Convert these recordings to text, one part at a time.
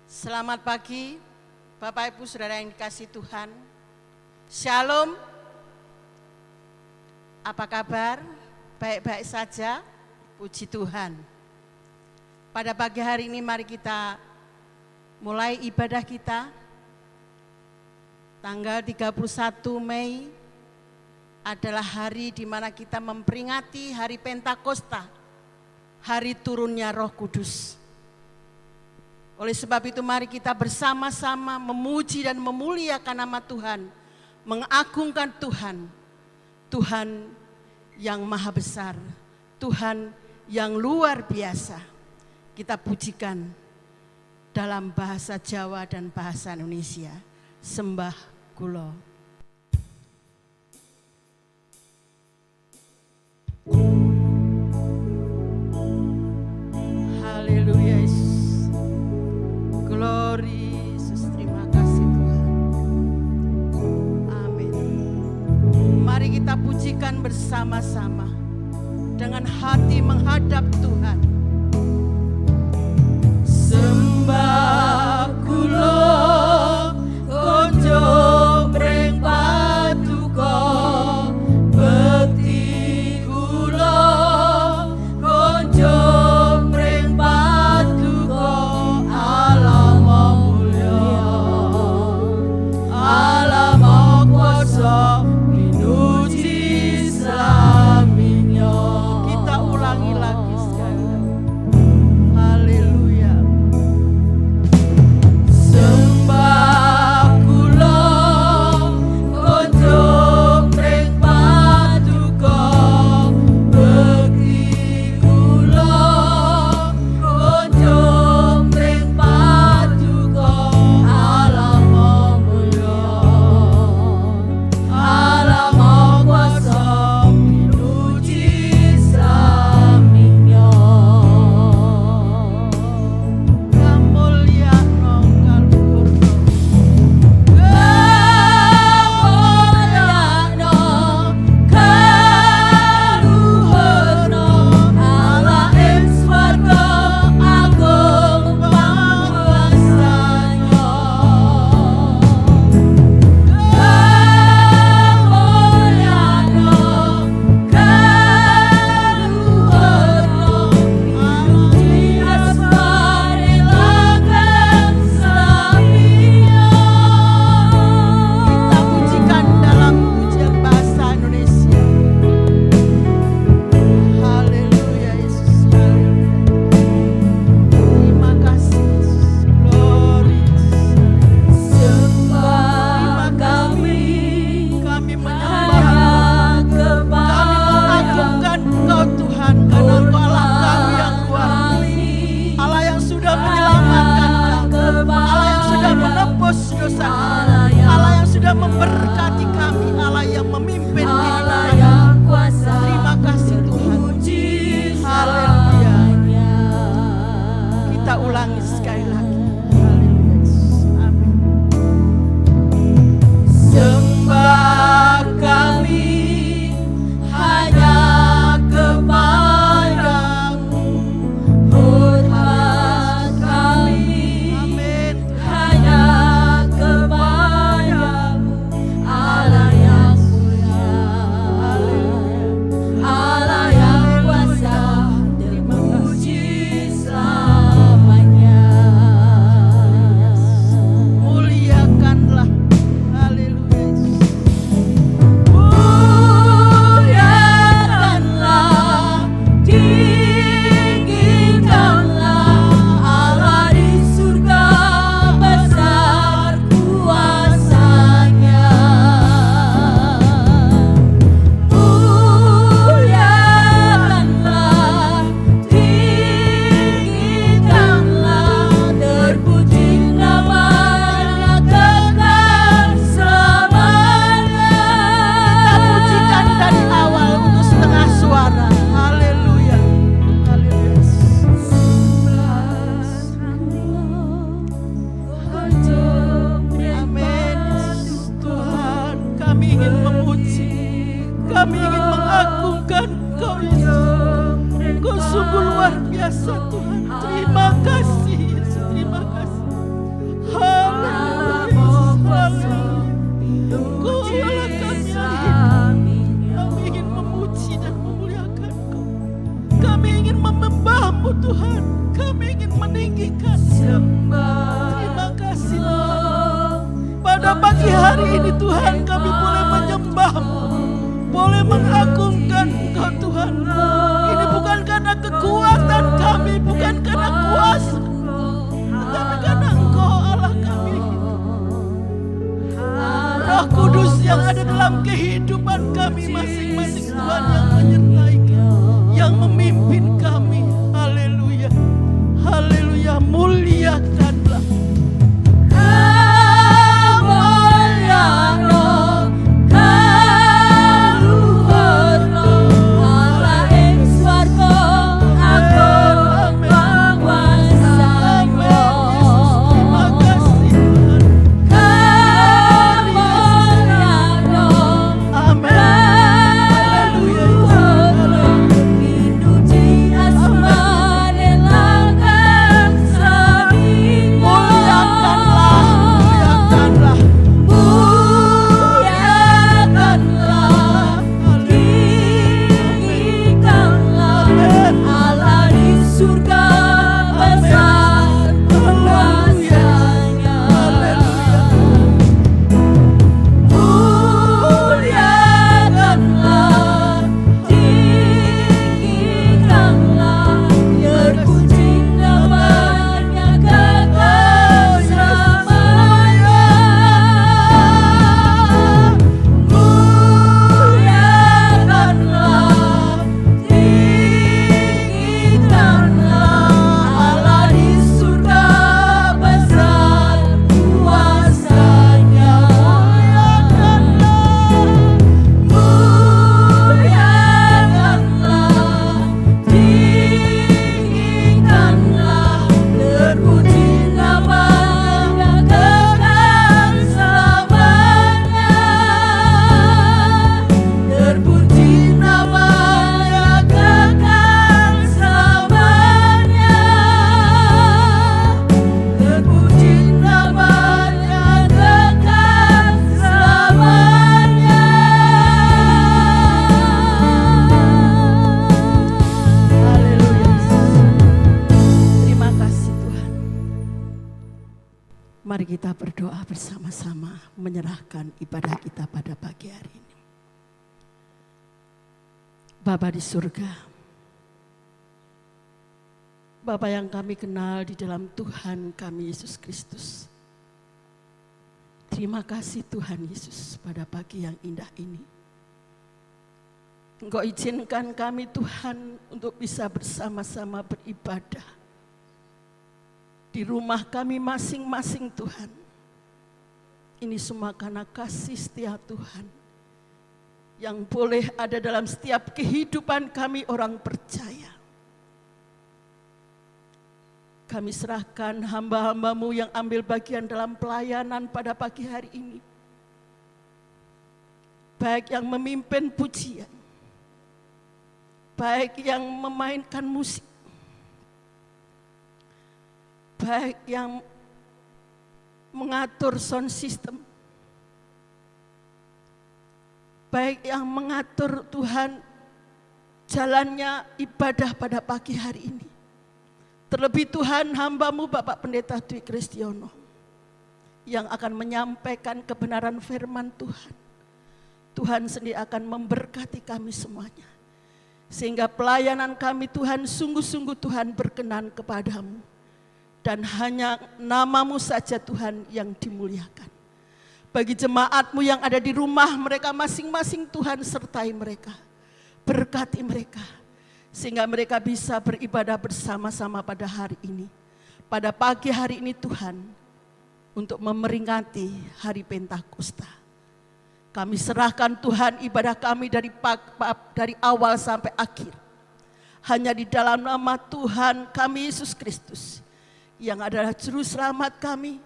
Selamat pagi, Bapak Ibu Saudara yang dikasihi Tuhan. Shalom. Apa kabar? Baik-baik saja, puji Tuhan. Pada pagi hari ini mari kita mulai ibadah kita. Tanggal 31 Mei adalah hari di mana kita memperingati hari Pentakosta, hari turunnya Roh Kudus. Oleh sebab itu mari kita bersama-sama memuji dan memuliakan nama Tuhan, mengagungkan Tuhan, Tuhan yang maha besar, Tuhan yang luar biasa. Kita pujikan dalam bahasa Jawa dan bahasa Indonesia, sembah kula. Haleluya Yesus. Glory Yesus, terima kasih Tuhan. Amin. Mari kita pujikan bersama-sama dengan hati menghadap Tuhan. Sembah kula konco mring paduka, bekti kula konco mring paduka. Allah mulya, Allah kuasa pinuji slaminya. Kita ulangi lagi sekali lagi. Haleluya. Sembah kula konco mring paduka, bekti kula konco mring paduka. Allah mulya, Allah kuasa pinuji slaminya. Kamulyano kalpurno, kamulyano kaluhurno, Allah ing swarga agung panguwasanya. Kamulyano kaluhurno, pinuji asmane langgeng slaminya. Kita pujikan dalam pujian bahasa Indonesia. Haleluya Yesus, haleluya. Terima kasih Yesus, glory Yesus. Sembah kami menyembah, kami mengagungkan Engkau Tuhan, karena Engkau Allah kami yang luar biasa, Allah yang sudah menyelamatkan kami, Allah yang sudah menebus dosa kami, Allah yang sudah memberkati kami, Allah yang memimpin kehidupan kami. Terima kasih Tuhan. Haleluya. Kita ulangi sekali lagi. Haleluya Yesus. Amin. Sembah kami hanya kepadamu, hormat kami hanya kepadamu, Allah yang mulia, Allah yang kuasa, terpuji selamanya. Muliakanlah, haleluya Yesus. Muliakanlah, tinggikanlah Allah di surga, besar kuasanya. Muliakanlah, tinggikanlah, terpuji namanya kekal selamanya. Kita pujikan dari awal untuk setengah suara. Haleluya. Haleluya. Amin. Tuhan, kami ingin memuji, kami ingin mengagungkan Engkau Yesus. Engkau sungguh luar biasa Tuhan. Terima kasih Yesus, terima kasih. nama-Mu Tuhan, kami ingin meninggikan. Terima kasih Tuhan. Pada pagi hari ini Tuhan, kami boleh menyembah-Mu, boleh mengagungkan Engkau Tuhan. Ini bukan karena kekuatan kami, bukan karena kuasa, tetapi karena Engkau Allah kami. Roh Kudus yang ada dalam kehidupan kami masing-masing Tuhan, yang menyertai kami, yang memimpin kami. Haleluya, haleluya, muliakanlah. Mari kita berdoa bersama-sama menyerahkan ibadah kita pada pagi hari ini. Bapa di surga, Bapa yang kami kenal di dalam Tuhan kami Yesus Kristus. Terima kasih Tuhan Yesus pada pagi yang indah ini. Engkau izinkan kami Tuhan untuk bisa bersama-sama beribadah di rumah kami masing-masing Tuhan. Ini semua karena kasih setia Tuhan yang boleh ada dalam setiap kehidupan kami orang percaya. Kami serahkan hamba-hamba-Mu yang ambil bagian dalam pelayanan pada pagi hari ini. Baik yang memimpin pujian, baik yang memainkan musik, baik yang mengatur sound system, baik yang mengatur Tuhan jalannya ibadah pada pagi hari ini. Terlebih Tuhan hamba-Mu Bapak Pendeta Dwi Kristiono yang akan menyampaikan kebenaran firman Tuhan. Tuhan sendiri akan memberkati kami semuanya. Sehingga pelayanan kami Tuhan sungguh-sungguh Tuhan berkenan kepadamu. Dan hanya nama-Mu saja Tuhan yang dimuliakan. Bagi jemaat-Mu yang ada di rumah mereka masing-masing Tuhan sertai mereka. Berkati mereka. Sehingga mereka bisa beribadah bersama-sama pada hari ini. Pada pagi hari ini Tuhan. Untuk memperingati hari Pentakosta. Kami serahkan Tuhan ibadah kami dari awal sampai akhir. Hanya di dalam nama Tuhan kami Yesus Kristus. Yang adalah juru selamat kami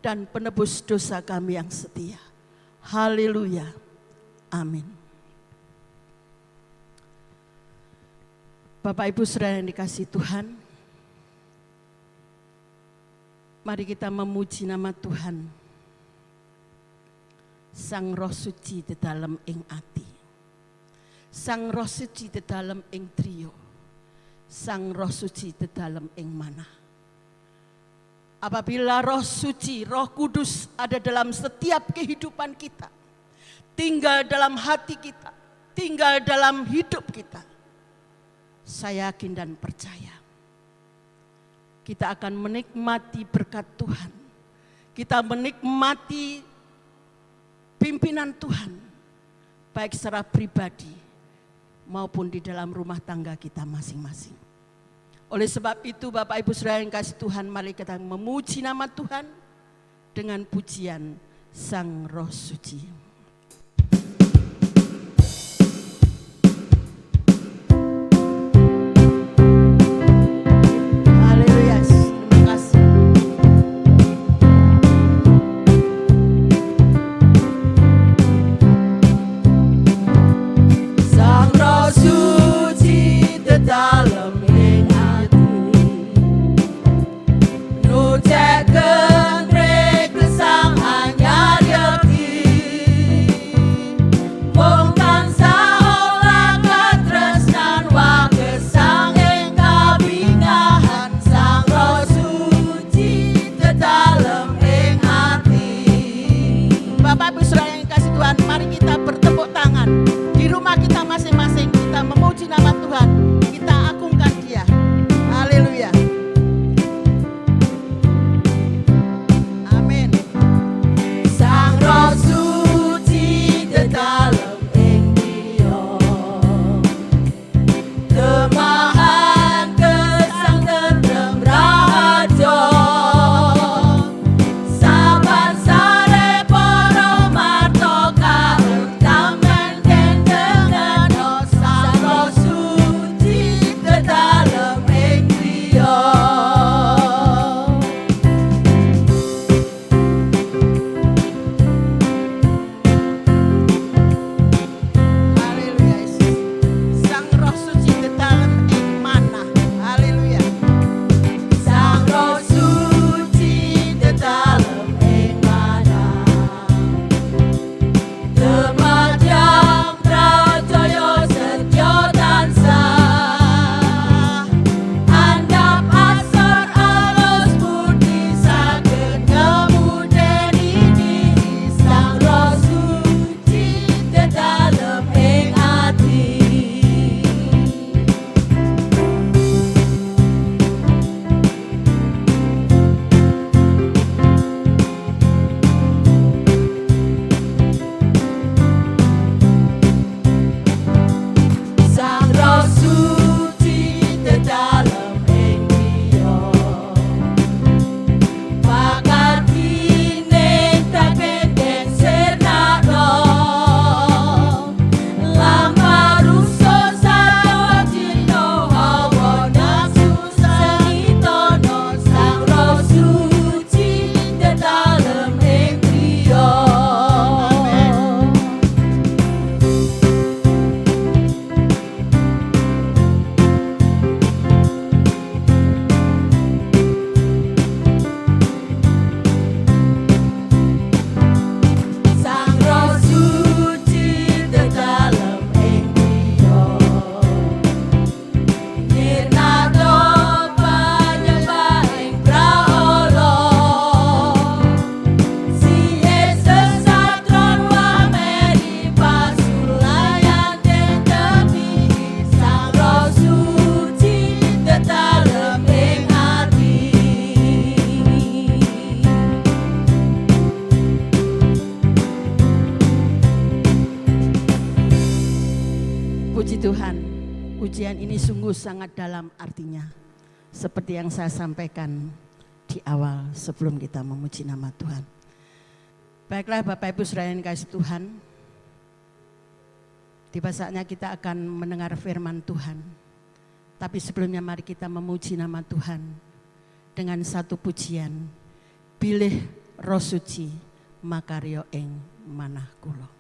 dan penebus dosa kami yang setia. Haleluya. Amin. Bapak Ibu Saudara yang dikasihi Tuhan, mari kita memuji nama Tuhan. Sang Roh Suci di dalam ing ati. Sang Roh Suci di dalam ing trio. Sang Roh Suci di dalam ing manah. Apabila Roh Suci, Roh Kudus ada dalam setiap kehidupan kita, tinggal dalam hati kita, tinggal dalam hidup kita, saya yakin dan percaya kita akan menikmati berkat Tuhan. Kita menikmati pimpinan Tuhan, baik secara pribadi maupun di dalam rumah tangga kita masing-masing. Oleh sebab itu Bapak Ibu Saudara yang kasih Tuhan, mari kita memuji nama Tuhan dengan pujian Sang Roh Suci. Pujian ini sungguh sangat dalam artinya. Seperti yang saya sampaikan di awal sebelum kita memuji nama Tuhan. Baiklah Bapak Ibu Saudara yang kasih Tuhan. Tiba saatnya kita akan mendengar firman Tuhan. Tapi sebelumnya mari kita memuji nama Tuhan dengan satu pujian. Bilih Roh Suci makarya ing manah kula.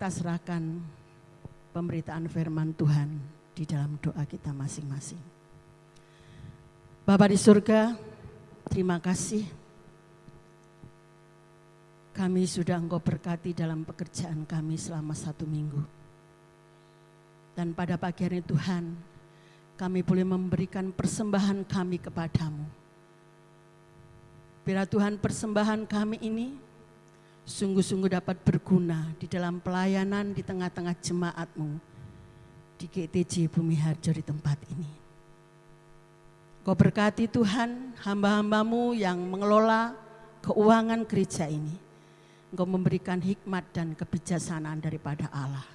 kita serahkan pemberitaan firman Tuhan di dalam doa kita masing-masing. Bapa di surga, terima kasih. Kami sudah Engkau berkati dalam pekerjaan kami selama 1 minggu. Dan pada pagi hari Tuhan, kami boleh memberikan persembahan kami kepadamu. Biar Tuhan persembahan kami ini sungguh-sungguh dapat berguna di dalam pelayanan di tengah-tengah jemaat-Mu di GTJ Bumi Harjo di tempat ini. Kau berkati Tuhan hamba-hamba-Mu yang mengelola keuangan gereja ini. Engkau memberikan hikmat dan kebijaksanaan daripada Allah.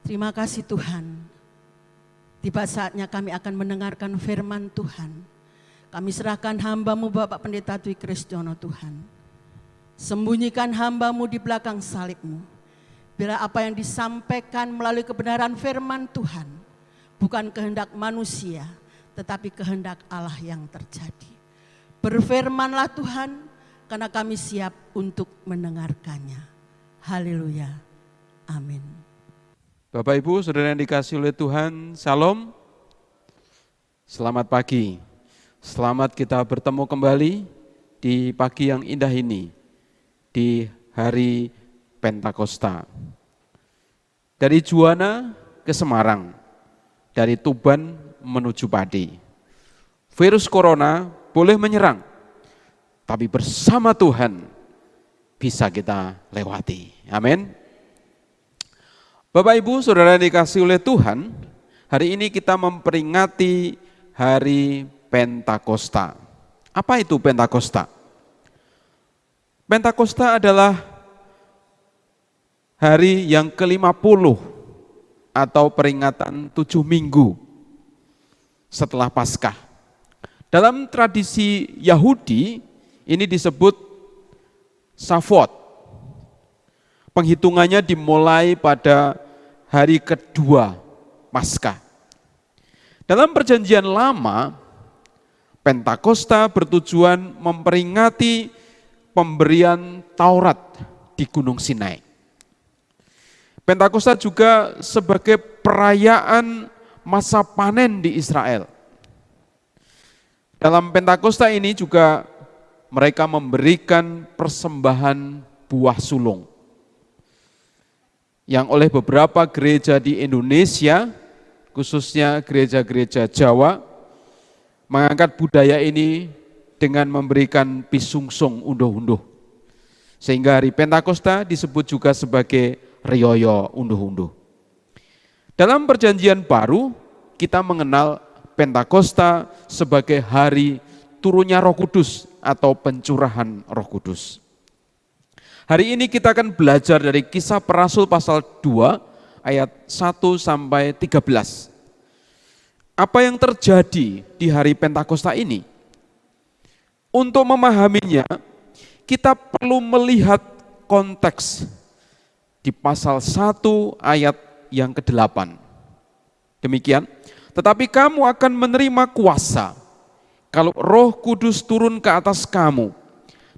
Terima kasih Tuhan. Tiba saatnya kami akan mendengarkan firman Tuhan. Kami serahkan hamba-Mu Bapak Pendeta Dwi Kristiono Tuhan. Sembunyikan hamba-Mu di belakang salib-Mu. Bila apa yang disampaikan melalui kebenaran firman Tuhan bukan kehendak manusia, tetapi kehendak Allah yang terjadi. Berfirmanlah Tuhan, karena kami siap untuk mendengarkannya. Haleluya. Amin. Bapak Ibu, saudara yang dikasihi oleh Tuhan, Shalom. Selamat pagi. Selamat kita bertemu kembali di pagi yang indah ini, di hari Pentakosta. Dari Juwana ke Semarang, dari Tuban menuju Pati. Virus corona boleh menyerang, tapi bersama Tuhan bisa kita lewati. Amin. Bapak Ibu, saudara yang dikasihi oleh Tuhan, hari ini kita memperingati hari Pentakosta. Apa itu Pentakosta? Pentakosta adalah hari yang ke-50 atau peringatan 7 minggu setelah Paskah. Dalam tradisi Yahudi ini disebut Shavuot. Penghitungannya dimulai pada hari kedua Paskah. Dalam Perjanjian Lama, Pentakosta bertujuan memperingati pemberian Taurat di Gunung Sinai. Pentakosta juga sebagai perayaan masa panen di Israel. Dalam Pentakosta ini juga mereka memberikan persembahan buah sulung. Yang oleh beberapa gereja di Indonesia, khususnya gereja-gereja Jawa, mengangkat budaya ini dengan memberikan pisungsung unduh-unduh. Sehingga hari Pentakosta disebut juga sebagai Rioyo unduh-unduh. Dalam Perjanjian Baru, kita mengenal Pentakosta sebagai hari turunnya Roh Kudus atau pencurahan Roh Kudus. Hari ini kita akan belajar dari Kisah Para Rasul pasal 2 ayat 1 sampai 13. Apa yang terjadi di hari Pentakosta ini? Untuk memahaminya, kita perlu melihat konteks di pasal 1 ayat yang ke-8. Demikian, tetapi kamu akan menerima kuasa kalau Roh Kudus turun ke atas kamu,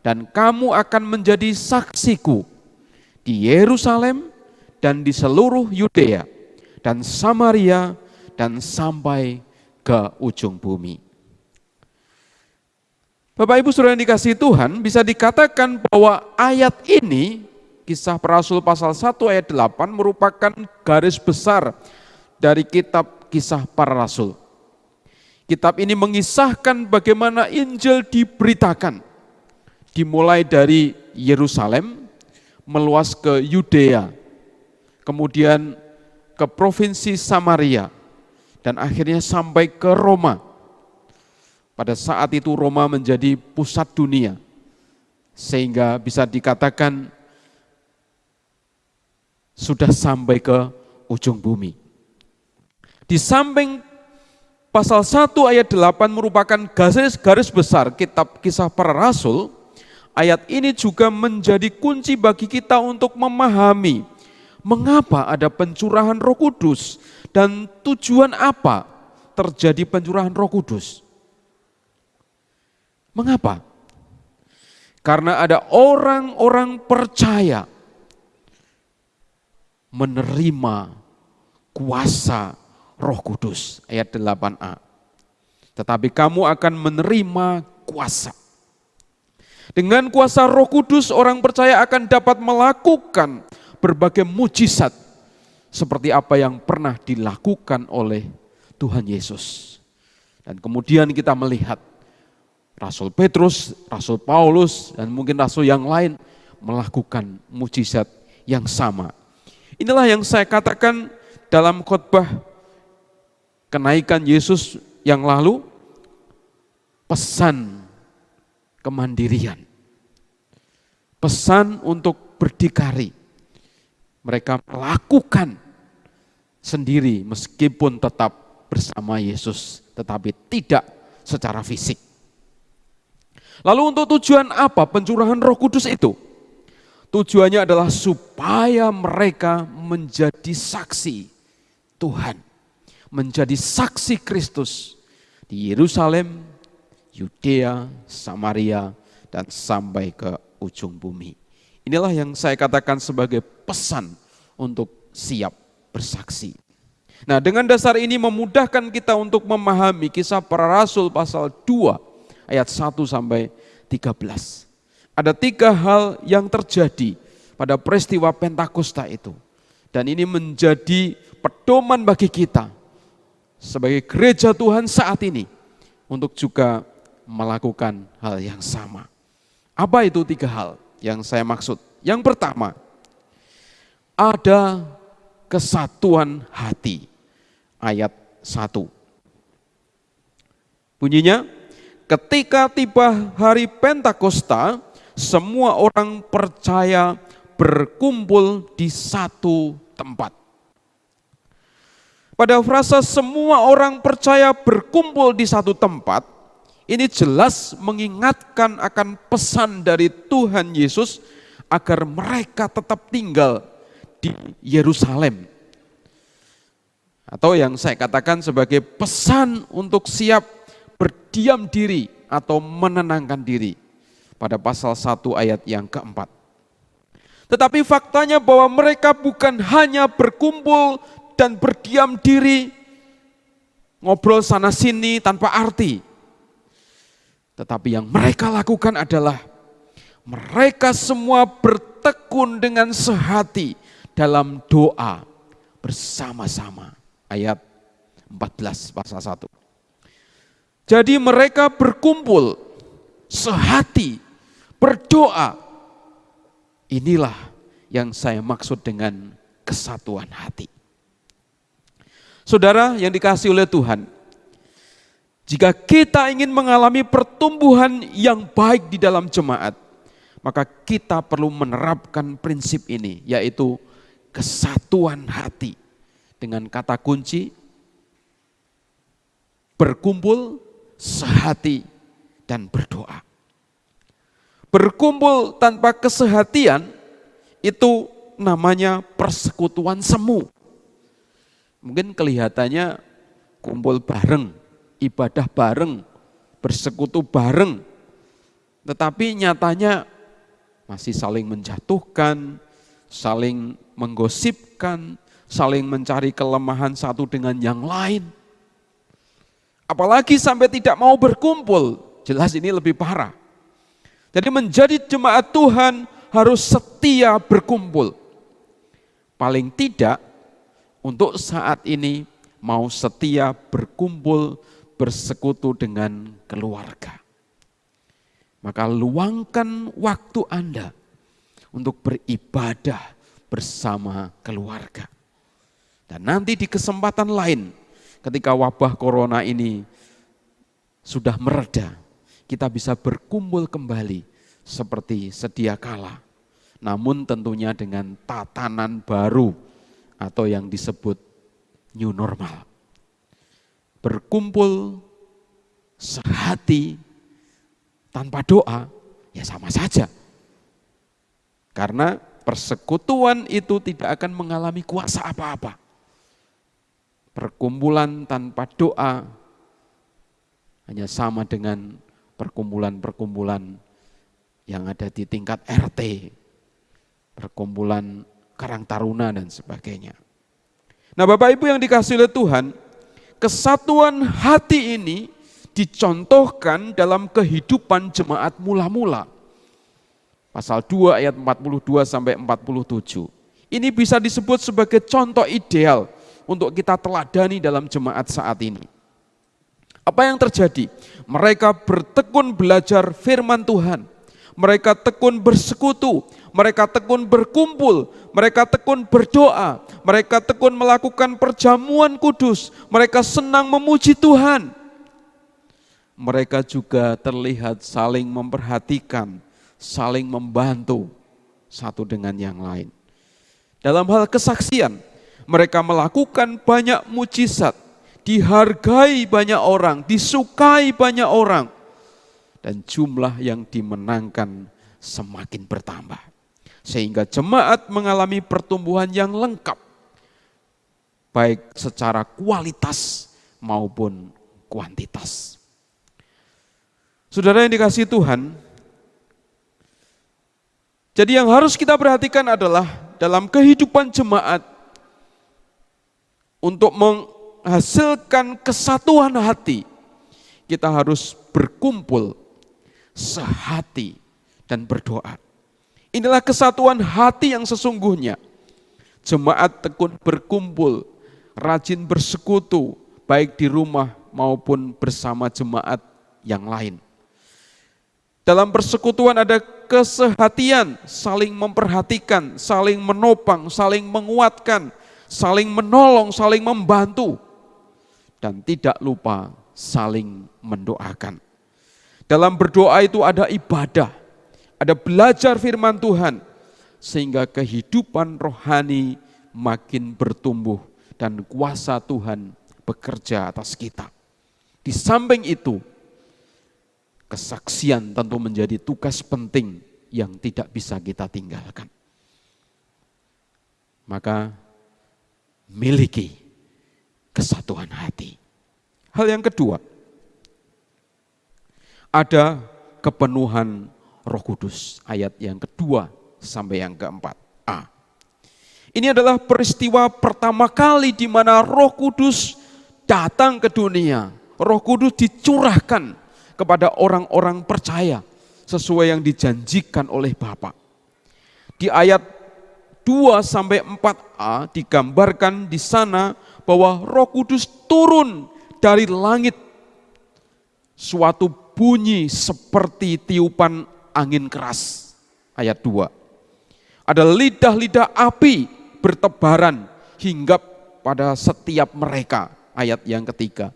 dan kamu akan menjadi saksiku di Yerusalem dan di seluruh Yudea dan Samaria dan sampai ke ujung bumi. Bapak Ibu saudara yang dikasihi Tuhan, bisa dikatakan bahwa ayat ini, Kisah Para Rasul pasal 1 ayat 8 merupakan garis besar dari kitab Kisah Para Rasul. Kitab ini mengisahkan bagaimana Injil diberitakan, dimulai dari Yerusalem, meluas ke Yudea, kemudian ke provinsi Samaria, dan akhirnya sampai ke Roma. Pada saat itu Roma menjadi pusat dunia, sehingga bisa dikatakan sudah sampai ke ujung bumi. Di samping pasal 1 ayat 8 merupakan garis besar kitab Kisah Para Rasul, ayat ini juga menjadi kunci bagi kita untuk memahami mengapa ada pencurahan Roh Kudus dan tujuan apa terjadi pencurahan Roh Kudus. Mengapa? Karena ada orang-orang percaya menerima kuasa Roh Kudus, ayat 8a. Tetapi kamu akan menerima kuasa. Dengan kuasa Roh Kudus, orang percaya akan dapat melakukan berbagai mujizat seperti apa yang pernah dilakukan oleh Tuhan Yesus. Dan kemudian kita melihat Rasul Petrus, Rasul Paulus, dan mungkin rasul yang lain melakukan mujizat yang sama. Inilah yang saya katakan dalam khotbah kenaikan Yesus yang lalu, pesan kemandirian, pesan untuk berdikari. Mereka melakukan sendiri meskipun tetap bersama Yesus, tetapi tidak secara fisik. Lalu untuk tujuan apa pencurahan Roh Kudus itu? Tujuannya adalah supaya mereka menjadi saksi Tuhan, menjadi saksi Kristus di Yerusalem, Yudea, Samaria, dan sampai ke ujung bumi. Inilah yang saya katakan sebagai pesan untuk siap bersaksi. Nah, dengan dasar ini memudahkan kita untuk memahami Kisah Para Rasul pasal 2 ayat 1 sampai 13. Ada 3 hal yang terjadi pada peristiwa Pentakosta itu. Dan ini menjadi pedoman bagi kita sebagai gereja Tuhan saat ini untuk juga melakukan hal yang sama. Apa itu 3 hal yang saya maksud? Yang pertama, ada kesatuan hati. Ayat 1. Bunyinya, ketika tiba hari Pentakosta, semua orang percaya berkumpul di satu tempat. Pada frasa semua orang percaya berkumpul di satu tempat, ini jelas mengingatkan akan pesan dari Tuhan Yesus agar mereka tetap tinggal di Yerusalem. Atau yang saya katakan sebagai pesan untuk siap berdiam diri atau menenangkan diri pada pasal 1 ayat yang keempat. Tetapi faktanya bahwa mereka bukan hanya berkumpul dan berdiam diri, ngobrol sana sini tanpa arti. Tetapi yang mereka lakukan adalah mereka semua bertekun dengan sehati dalam doa bersama-sama. Ayat 14 pasal 1. Jadi mereka berkumpul sehati berdoa. Inilah yang saya maksud dengan kesatuan hati. Saudara yang dikasihi oleh Tuhan, jika kita ingin mengalami pertumbuhan yang baik di dalam jemaat, maka kita perlu menerapkan prinsip ini, yaitu kesatuan hati. Dengan kata kunci, berkumpul, sehati, dan berdoa. Berkumpul tanpa kesehatian itu namanya persekutuan semu. Mungkin kelihatannya kumpul bareng, ibadah bareng, bersekutu bareng. Tetapi nyatanya masih saling menjatuhkan, saling menggosipkan, saling mencari kelemahan satu dengan yang lain. Apalagi sampai tidak mau berkumpul, jelas ini lebih parah. Jadi menjadi jemaat Tuhan harus setia berkumpul. Paling tidak untuk saat ini mau setia berkumpul, bersekutu dengan keluarga. Maka luangkan waktu Anda untuk beribadah bersama keluarga. Dan nanti di kesempatan lain ketika wabah corona ini sudah mereda, kita bisa berkumpul kembali seperti sedia kala. Namun tentunya dengan tatanan baru atau yang disebut new normal. Berkumpul sehati tanpa doa, ya sama saja. Karena persekutuan itu tidak akan mengalami kuasa apa-apa. Perkumpulan tanpa doa hanya sama dengan perkumpulan-perkumpulan yang ada di tingkat RT, perkumpulan Karang Taruna dan sebagainya. Nah Bapak Ibu yang dikasihi oleh Tuhan, kesatuan hati ini dicontohkan dalam kehidupan jemaat mula-mula. Pasal 2 ayat 42 sampai 47. Ini bisa disebut sebagai contoh ideal untuk kita teladani dalam jemaat saat ini. Apa yang terjadi? Mereka bertekun belajar firman Tuhan. Mereka tekun bersekutu, mereka tekun berkumpul, mereka tekun berdoa, mereka tekun melakukan perjamuan kudus, mereka senang memuji Tuhan. Mereka juga terlihat saling memperhatikan, saling membantu satu dengan yang lain. Dalam hal kesaksian, mereka melakukan banyak mujizat, dihargai banyak orang, disukai banyak orang, dan jumlah yang dimenangkan semakin bertambah. Sehingga jemaat mengalami pertumbuhan yang lengkap, baik secara kualitas maupun kuantitas. Saudara yang dikasihi Tuhan, jadi yang harus kita perhatikan adalah dalam kehidupan jemaat untuk menghasilkan kesatuan hati, kita harus berkumpul sehati dan berdoa. Inilah kesatuan hati yang sesungguhnya. Jemaat tekun berkumpul, rajin bersekutu, baik di rumah maupun bersama jemaat yang lain. Dalam persekutuan ada kesehatian, saling memperhatikan, saling menopang, saling menguatkan, saling menolong, saling membantu, dan tidak lupa saling mendoakan. Dalam berdoa itu ada ibadah, ada belajar firman Tuhan, sehingga kehidupan rohani makin bertumbuh dan kuasa Tuhan bekerja atas kita. Di samping itu, kesaksian tentu menjadi tugas penting yang tidak bisa kita tinggalkan. Maka miliki kesatuan hati. Hal yang kedua, ada kepenuhan Roh Kudus. Ayat yang kedua sampai yang keempat. A. Ini adalah peristiwa pertama kali di mana Roh Kudus datang ke dunia. Roh Kudus dicurahkan kepada orang-orang percaya sesuai yang dijanjikan oleh Bapa. Di ayat 2 sampai 4a digambarkan di sana bahwa Roh Kudus turun dari langit, suatu bunyi seperti tiupan angin keras. Ayat 2. Ada lidah-lidah api bertebaran hinggap pada setiap mereka. Ayat yang ketiga.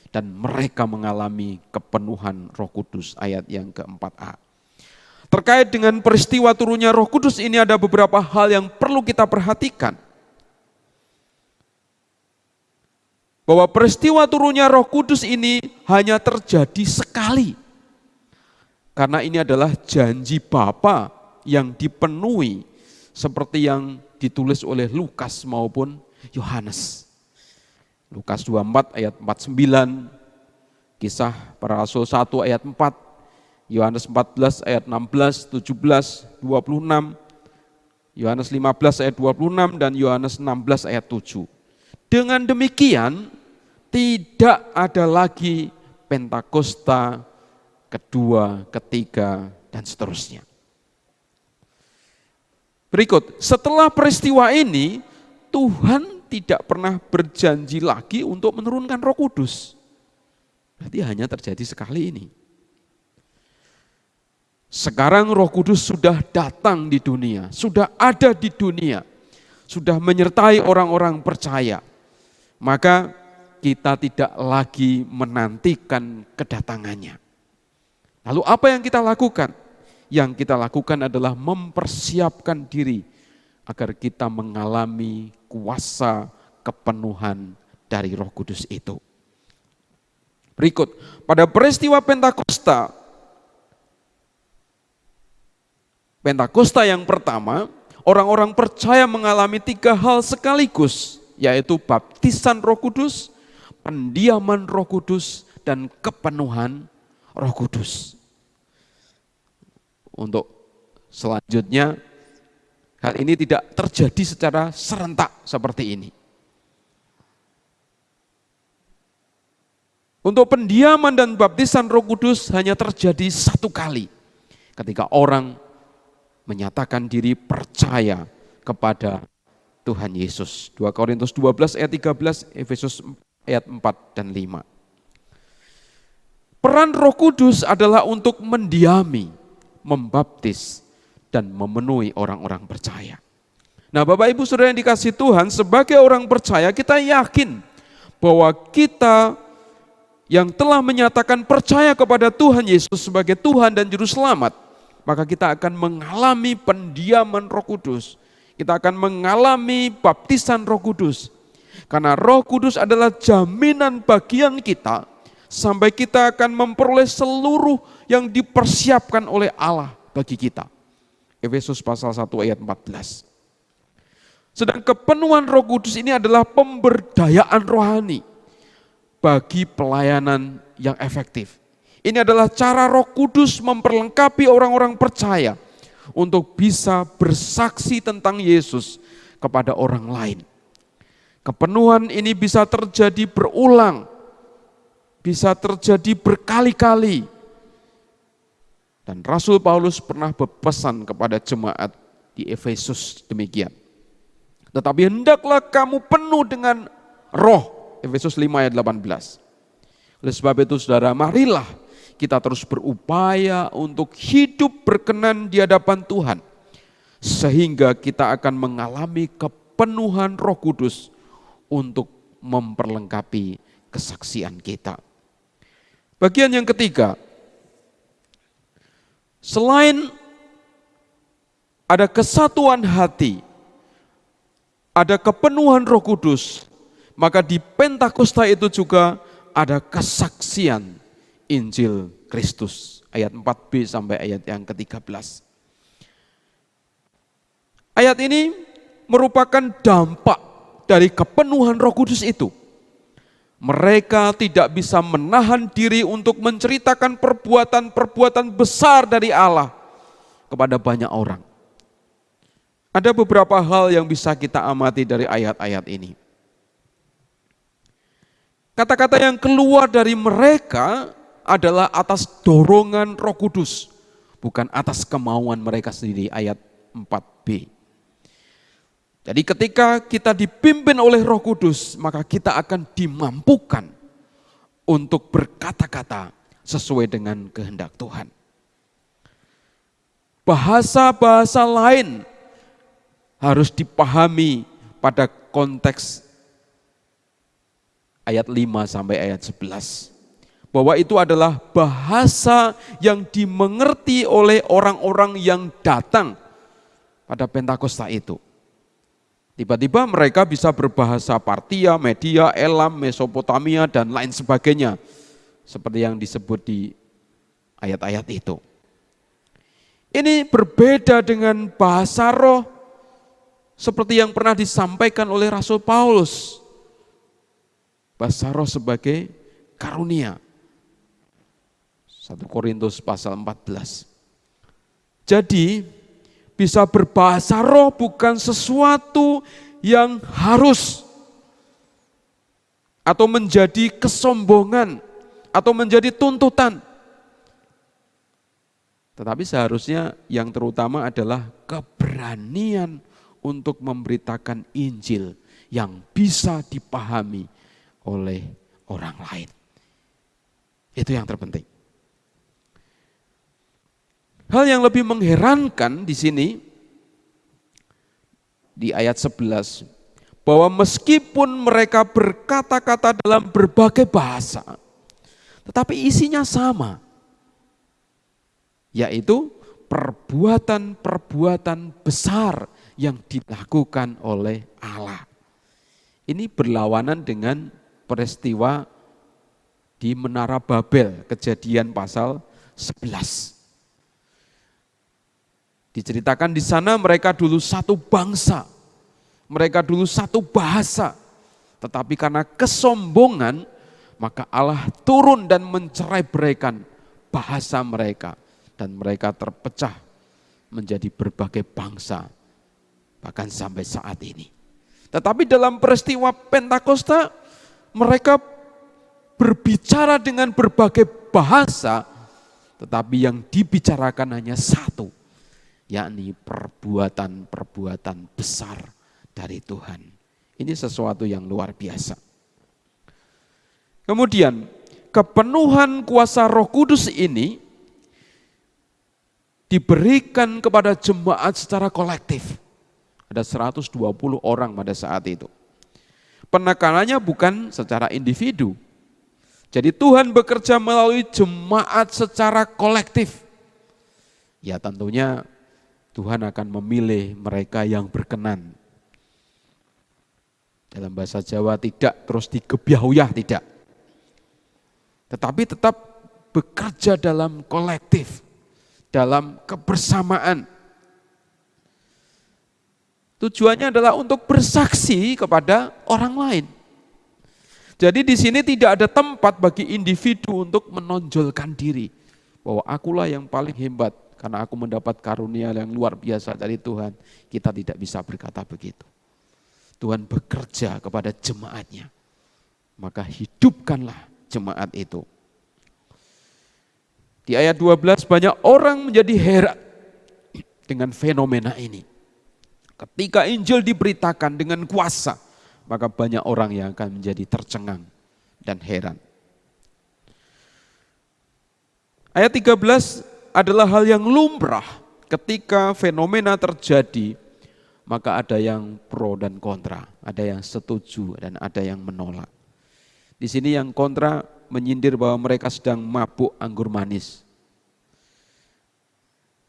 Dan mereka mengalami kepenuhan Roh Kudus. Ayat yang keempat a. Terkait dengan peristiwa turunnya Roh Kudus ini ada beberapa hal yang perlu kita perhatikan. Bahwa peristiwa turunnya Roh Kudus ini hanya terjadi sekali. Karena ini adalah janji Bapa yang dipenuhi seperti yang ditulis oleh Lukas maupun Yohanes. Lukas 24 ayat 49, Kisah Para Rasul 1 ayat 4, Yohanes 14 ayat 16, 17, 26, Yohanes 15 ayat 26 dan Yohanes 16 ayat 7. Dengan demikian tidak ada lagi Pentakosta kedua, ketiga dan seterusnya. Berikut, setelah peristiwa ini Tuhan tidak pernah berjanji lagi untuk menurunkan Roh Kudus. Berarti hanya terjadi sekali ini. Sekarang Roh Kudus sudah datang di dunia, sudah ada di dunia, sudah menyertai orang-orang percaya. Maka kita tidak lagi menantikan kedatangannya. Lalu apa yang kita lakukan? Yang kita lakukan adalah mempersiapkan diri agar kita mengalami kuasa kepenuhan dari Roh Kudus itu. Berikut, pada peristiwa Pentakosta yang pertama, orang-orang percaya mengalami 3 hal sekaligus, yaitu baptisan Roh Kudus, pendiaman Roh Kudus, dan kepenuhan Roh Kudus. Untuk selanjutnya, Hal ini tidak terjadi secara serentak seperti ini. Untuk pendiaman dan baptisan Roh Kudus hanya terjadi satu kali, ketika orang menyatakan diri percaya kepada Tuhan Yesus. 2 Korintus 12 ayat 13, Efesus ayat 4 dan 5. Peran Roh Kudus adalah untuk mendiami, membaptis, dan memenuhi orang-orang percaya. Nah, Bapak Ibu Saudara yang dikasihi Tuhan, sebagai orang percaya kita yakin bahwa kita yang telah menyatakan percaya kepada Tuhan Yesus sebagai Tuhan dan Juru Selamat, maka kita akan mengalami pendiaman Roh Kudus. Kita akan mengalami baptisan Roh Kudus. Karena Roh Kudus adalah jaminan bagian kita sampai kita akan memperoleh seluruh yang dipersiapkan oleh Allah bagi kita. Efesus pasal 1 ayat 14. Sedang kepenuhan Roh Kudus ini adalah pemberdayaan rohani bagi pelayanan yang efektif. Ini adalah cara Roh Kudus memperlengkapi orang-orang percaya untuk bisa bersaksi tentang Yesus kepada orang lain. Kepenuhan ini bisa terjadi berulang, bisa terjadi berkali-kali. Dan Rasul Paulus pernah berpesan kepada jemaat di Efesus demikian. Tetapi hendaklah kamu penuh dengan roh. Efesus 5 ayat 18. Oleh sebab itu saudara, marilah kita terus berupaya untuk hidup berkenan di hadapan Tuhan. Sehingga kita akan mengalami kepenuhan Roh Kudus untuk memperlengkapi kesaksian kita. Bagian yang ketiga, selain ada kesatuan hati, ada kepenuhan Roh Kudus, maka di Pentakosta itu juga ada kesaksian Injil Kristus. Ayat 4b sampai ayat yang ke-13. Ayat ini merupakan dampak dari kepenuhan Roh Kudus itu. Mereka tidak bisa menahan diri untuk menceritakan perbuatan-perbuatan besar dari Allah kepada banyak orang. Ada beberapa hal yang bisa kita amati dari ayat-ayat ini. Kata-kata yang keluar dari mereka adalah atas dorongan Roh Kudus, bukan atas kemauan mereka sendiri, ayat 4b. Jadi ketika kita dipimpin oleh Roh Kudus, maka kita akan dimampukan untuk berkata-kata sesuai dengan kehendak Tuhan. Bahasa-bahasa lain harus dipahami pada konteks ayat 5 sampai ayat 11. Bahwa itu adalah bahasa yang dimengerti oleh orang-orang yang datang pada Pentakosta itu. Tiba-tiba mereka bisa berbahasa Partia, Media, Elam, Mesopotamia, dan lain sebagainya. Seperti yang disebut di ayat-ayat itu. Ini berbeda dengan bahasa roh seperti yang pernah disampaikan oleh Rasul Paulus. Bahasa roh sebagai karunia. 1 Korintus pasal 14. Jadi bisa berbahasa roh bukan sesuatu yang harus atau menjadi kesombongan atau menjadi tuntutan. Tetapi seharusnya yang terutama adalah keberanian untuk memberitakan Injil yang bisa dipahami oleh orang lain. Itu yang terpenting. Hal yang lebih mengherankan di sini, di ayat 11, bahwa meskipun mereka berkata-kata dalam berbagai bahasa, tetapi isinya sama, yaitu perbuatan-perbuatan besar yang dilakukan oleh Allah. Ini berlawanan dengan peristiwa di Menara Babel, Kejadian pasal 11. Diceritakan di sana mereka dulu satu bangsa, mereka dulu satu bahasa, tetapi karena kesombongan maka Allah turun dan mencerai-beraikan bahasa mereka dan mereka terpecah menjadi berbagai bangsa bahkan sampai saat ini. Tetapi dalam peristiwa Pentakosta, mereka berbicara dengan berbagai bahasa, tetapi yang dibicarakan hanya satu, yakni perbuatan-perbuatan besar dari Tuhan. Ini sesuatu yang luar biasa. Kemudian, kepenuhan kuasa Roh Kudus ini diberikan kepada jemaat secara kolektif. Ada 120 orang pada saat itu. Penekanannya bukan secara individu. Jadi Tuhan bekerja melalui jemaat secara kolektif. Ya tentunya Tuhan akan memilih mereka yang berkenan. Dalam bahasa Jawa tidak terus digebyahuyah, tidak. Tetapi tetap bekerja dalam kolektif, dalam kebersamaan. Tujuannya adalah untuk bersaksi kepada orang lain. Jadi di sini tidak ada tempat bagi individu untuk menonjolkan diri. Bahwa akulah yang paling hebat karena aku mendapat karunia yang luar biasa dari Tuhan. Kita tidak bisa berkata begitu. Tuhan bekerja kepada jemaatnya. Maka hidupkanlah jemaat itu. Di ayat 12 banyak orang menjadi heran dengan fenomena ini. Ketika Injil diberitakan dengan kuasa, maka banyak orang yang akan menjadi tercengang dan heran. Ayat 13 adalah hal yang lumrah ketika fenomena terjadi, maka ada yang pro dan kontra, ada yang setuju dan ada yang menolak. Di sini yang kontra menyindir bahwa mereka sedang mabuk anggur manis.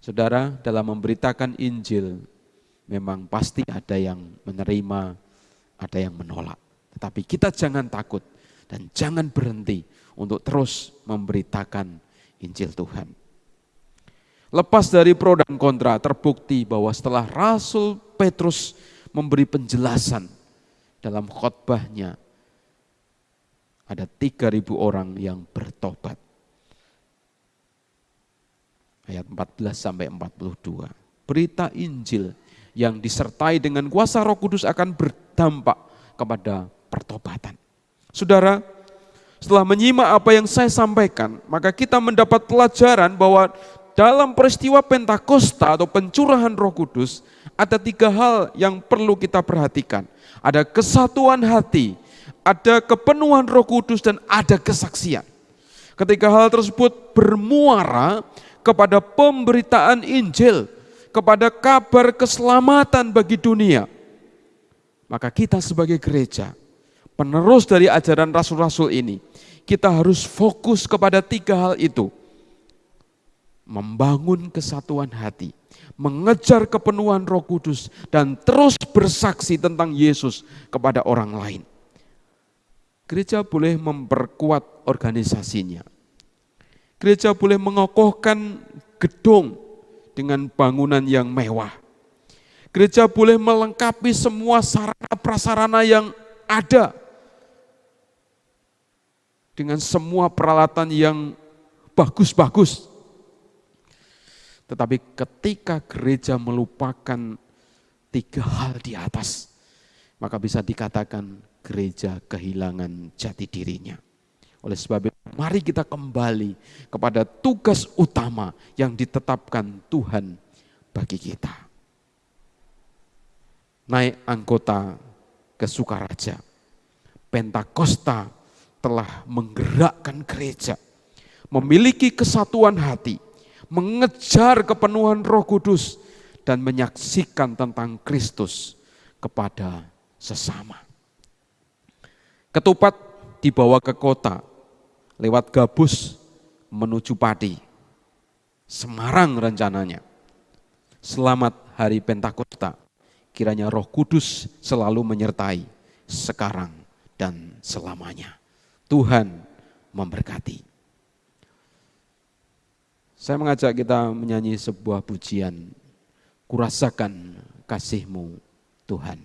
Saudara, dalam memberitakan Injil, memang pasti ada yang menerima, ada yang menolak. Tetapi kita jangan takut dan jangan berhenti untuk terus memberitakan Injil Tuhan. Lepas dari pro dan kontra, terbukti bahwa setelah Rasul Petrus memberi penjelasan dalam khotbahnya, ada 3.000 orang yang bertobat. Ayat 14-42. Berita Injil yang disertai dengan kuasa Roh Kudus akan berdampak kepada pertobatan. Saudara, setelah menyimak apa yang saya sampaikan, maka kita mendapat pelajaran bahwa dalam peristiwa Pentakosta atau pencurahan Roh Kudus, ada 3 hal yang perlu kita perhatikan. Ada kesatuan hati, ada kepenuhan Roh Kudus, dan ada kesaksian. Ketika hal tersebut bermuara kepada pemberitaan Injil, kepada kabar keselamatan bagi dunia, maka kita sebagai gereja, penerus dari ajaran rasul-rasul ini, kita harus fokus kepada 3 hal itu. Membangun kesatuan hati, mengejar kepenuhan Roh Kudus, dan terus bersaksi tentang Yesus kepada orang lain. Gereja boleh memperkuat organisasinya. Gereja boleh mengokohkan gedung dengan bangunan yang mewah. Gereja boleh melengkapi semua sarana prasarana yang ada dengan semua peralatan yang bagus-bagus. Tetapi ketika gereja melupakan 3 hal di atas, maka bisa dikatakan gereja kehilangan jati dirinya. Oleh sebab itu, mari kita kembali kepada tugas utama yang ditetapkan Tuhan bagi kita. Naik anggota ke Sukaraja. Pentakosta telah menggerakkan gereja, memiliki kesatuan hati, mengejar kepenuhan Roh Kudus, dan menyaksikan tentang Kristus kepada sesama. Ketupat dibawa ke kota lewat Gabus menuju Pati. Semarang rencananya. Selamat hari Pentakosta. Kiranya Roh Kudus selalu menyertai sekarang dan selamanya. Tuhan memberkati. Saya mengajak kita menyanyi sebuah pujian. Kurasakan kasih-Mu Tuhan.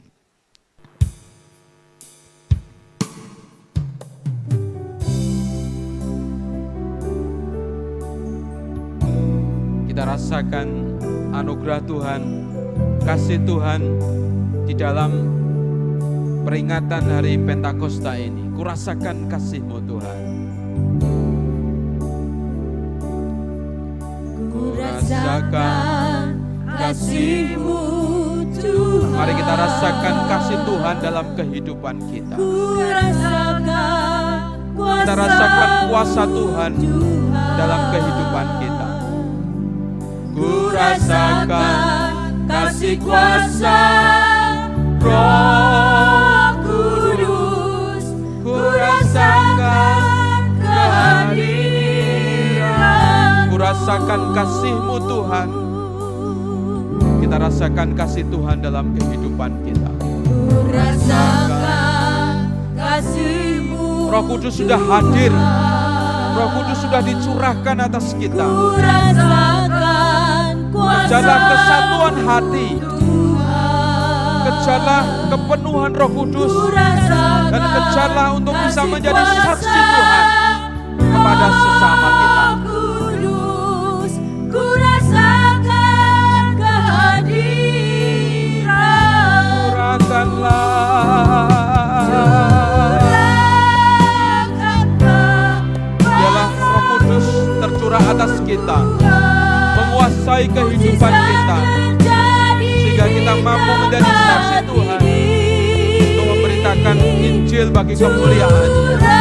Kita rasakan anugerah Tuhan kasih Tuhan di dalam peringatan hari Pentakosta ini. Kurasakan kasih-Mu Tuhan. Kurasakan kasih-Mu Tuhan. Mari kita rasakan kasih Tuhan dalam kehidupan kita. Kita rasakan kuasa Tuhan dalam kehidupan kita. Kurasakan kasih kuasa Roh Kudus. Kurasakan kehadiran. Kurasakan kasih-Mu Tuhan. Kita rasakan kasih Tuhan dalam kehidupan kita. Kurasakan kasih-Mu. Roh Kudus sudah hadir. Roh Kudus sudah dicurahkan atas kita. Kurasakan kuasa Kejarlah kesatuan hati, Tuhan. kejarlah kepenuhan Roh Kudus, Kurasakan dan kejarlah untuk bisa kasih menjadi kuasa saksi Tuhan kepada sesama kita. Roh Kudus. Kurasakan kehadiran. Biarlah Roh Kudus tercurah atas kita, menguasai kehidupan kita, sehingga kita mampu menjadi saksi Tuhan untuk memberitakan Injil bagi kemuliaan-Nya.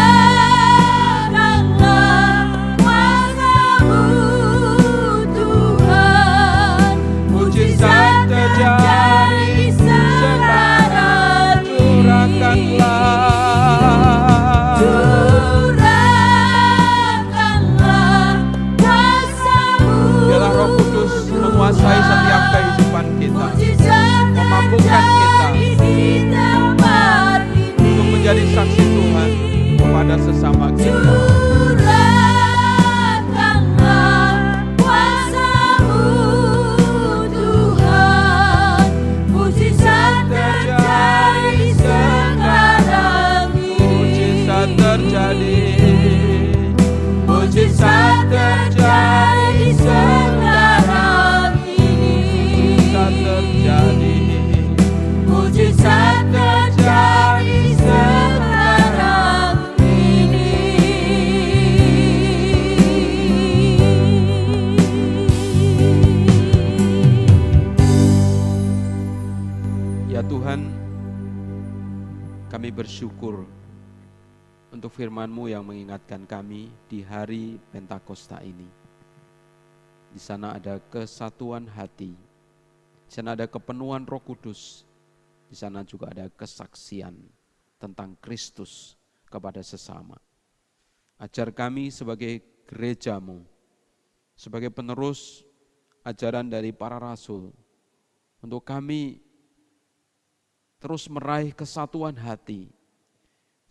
Mujizat terjadi sekarang, curahkanlah. Biarlah Roh Kudus menguasai setiap kehidupan kita, memampukan kita untuk menjadi saksi Tuhan kepada sesama kita. Mujizat terjadi sekarang ini. Mujizat terjadi sekarang ini. Ya Tuhan, kami bersyukur untuk firman-Mu yang mengingatkan kami di hari Pentakosta ini. Di sana ada kesatuan hati, di sana ada kepenuhan Roh Kudus, di sana juga ada kesaksian tentang Kristus kepada sesama. Ajar kami sebagai gereja-Mu, sebagai penerus ajaran dari para rasul, untuk kami terus meraih kesatuan hati,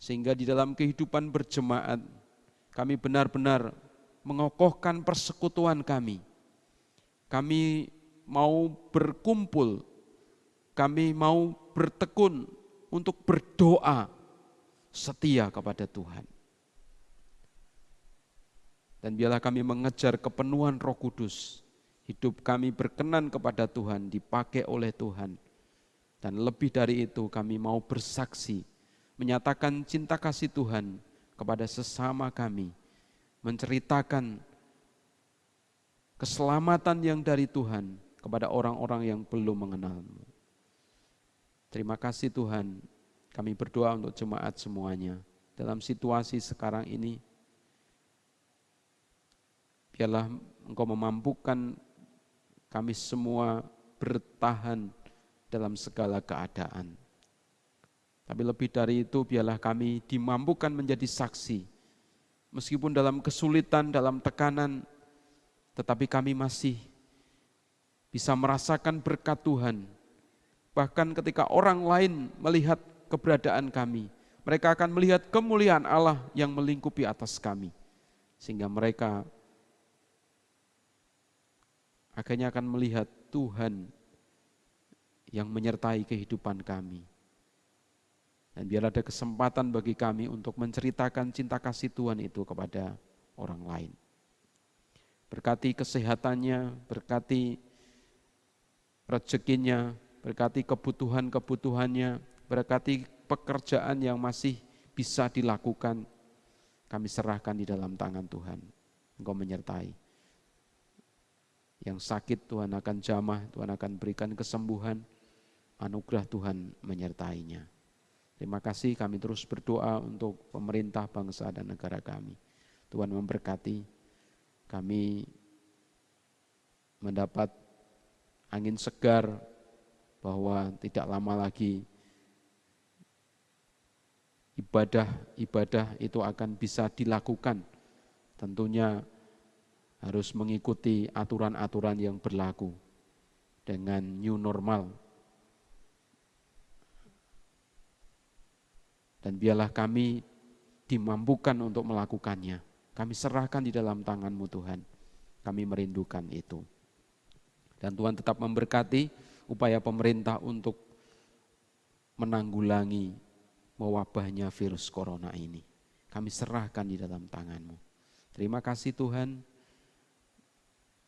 sehingga di dalam kehidupan berjemaat, kami benar-benar mengokohkan persekutuan kami. Kami mau berkumpul, kami mau bertekun untuk berdoa setia kepada Tuhan. Dan biarlah kami mengejar kepenuhan Roh Kudus, hidup kami berkenan kepada Tuhan, dipakai oleh Tuhan. Dan lebih dari itu, kami mau bersaksi, menyatakan cinta kasih Tuhan kepada sesama kami, menceritakan keselamatan yang dari Tuhan kepada orang-orang yang belum mengenal-Mu. Terima kasih Tuhan, kami berdoa untuk jemaat semuanya dalam situasi sekarang ini. Biarlah Engkau memampukan kami semua bertahan dalam segala keadaan. Tapi lebih dari itu, biarlah kami dimampukan menjadi saksi. Meskipun dalam kesulitan, dalam tekanan, tetapi kami masih bisa merasakan berkat Tuhan. Bahkan ketika orang lain melihat keberadaan kami, mereka akan melihat kemuliaan Allah yang melingkupi atas kami. Sehingga mereka akhirnya akan melihat Tuhan yang menyertai kehidupan kami. Dan biar ada kesempatan bagi kami untuk menceritakan cinta kasih Tuhan itu kepada orang lain. Berkati kesehatannya, berkati rezekinya, berkati kebutuhan-kebutuhannya, berkati pekerjaan yang masih bisa dilakukan. Kami serahkan di dalam tangan Tuhan. Engkau menyertai. Yang sakit Tuhan akan jamah, Tuhan akan berikan kesembuhan, anugerah Tuhan menyertainya. Terima kasih, kami terus berdoa untuk pemerintah bangsa dan negara kami. Tuhan memberkati, kami mendapat angin segar bahwa tidak lama lagi ibadah itu akan bisa dilakukan. Tentunya harus mengikuti aturan-aturan yang berlaku dengan new normal. Dan biarlah kami dimampukan untuk melakukannya. Kami serahkan di dalam tangan-Mu Tuhan. Kami merindukan itu. Dan Tuhan tetap memberkati upaya pemerintah untuk menanggulangi mewabahnya virus corona ini. Kami serahkan di dalam tangan-Mu. Terima kasih Tuhan.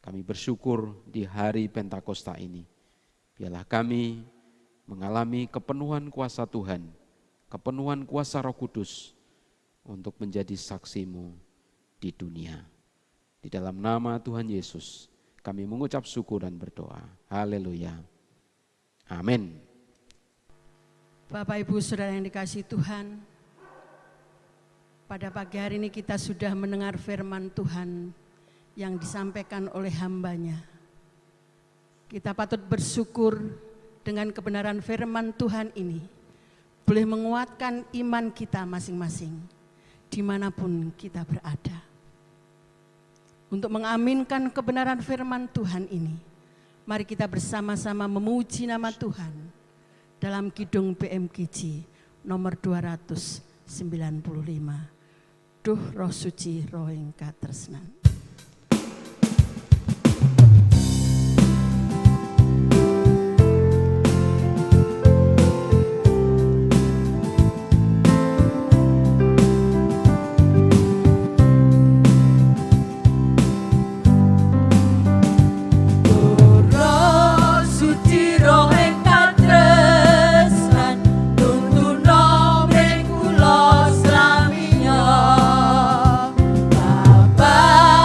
Kami bersyukur di hari Pentakosta ini. Biarlah kami mengalami kepenuhan kuasa Tuhan, kepenuhan kuasa Roh Kudus untuk menjadi saksi-Mu di dunia. Di dalam nama Tuhan Yesus, kami mengucap syukur dan berdoa. Haleluya. Amin. Bapak Ibu Saudara yang dikasihi Tuhan, pada pagi hari ini kita sudah mendengar firman Tuhan yang disampaikan oleh hamba-Nya. Kita patut bersyukur dengan kebenaran firman Tuhan ini boleh menguatkan iman kita masing-masing dimanapun kita berada. Untuk mengaminkan kebenaran firman Tuhan ini, mari kita bersama-sama memuji nama Tuhan dalam Kidung BMGJ nomor 295. Duh Roh Suci Roh Engkau tresnan. Bapa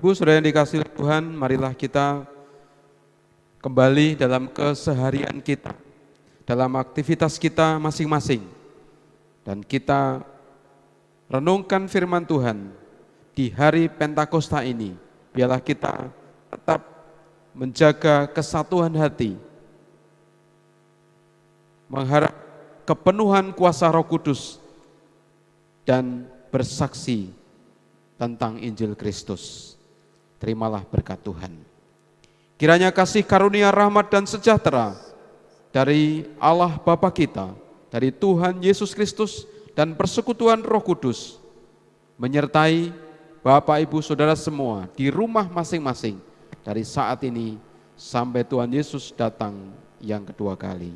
Ibu saudara yang dikasihi Tuhan, marilah kita kembali dalam keseharian kita, dalam aktivitas kita masing-masing. Dan kita renungkan firman Tuhan di hari Pentakosta ini. Biarlah kita tetap menjaga kesatuan hati, mengharap kepenuhan kuasa Roh Kudus, dan bersaksi tentang Injil Kristus. Terimalah berkat Tuhan. Kiranya kasih karunia, rahmat, dan sejahtera dari Allah Bapa kita, dari Tuhan Yesus Kristus, dan persekutuan Roh Kudus menyertai Bapak, Ibu, Saudara semua di rumah masing-masing dari saat ini sampai Tuhan Yesus datang yang kedua kali.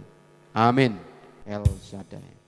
Amin. El Shaddai.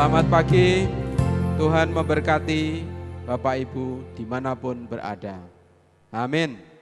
Selamat pagi, Tuhan memberkati Bapak Ibu dimanapun berada. Amin.